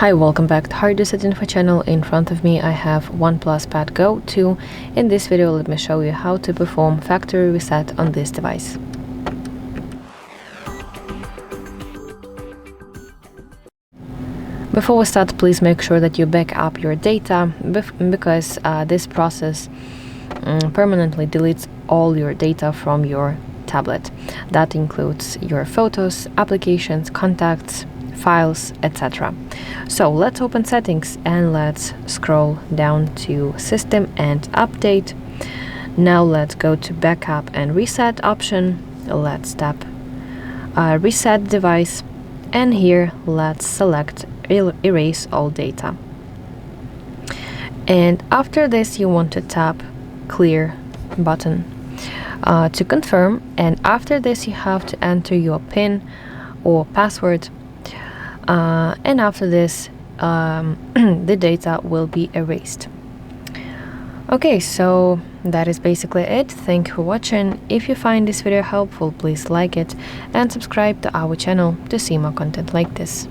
Hi, welcome back to HardReset.Info channel. In front of me I have OnePlus Pad Go 2. In this video let me show you how to perform factory reset on this device. Before we start, please make sure that you back up your data because this process permanently deletes all your data from your tablet. That includes your photos, applications, contacts, files, etc. So let's open settings and let's scroll down to system and update. Now let's go to backup and reset option. Let's tap reset device, and here let's select erase all data. And after this you want to tap clear button to confirm, and after this you have to enter your PIN or password, and after this the data will be erased. Okay, so that is basically it. Thank you for watching. If you find this video helpful, please like it and subscribe to our channel to see more content like this.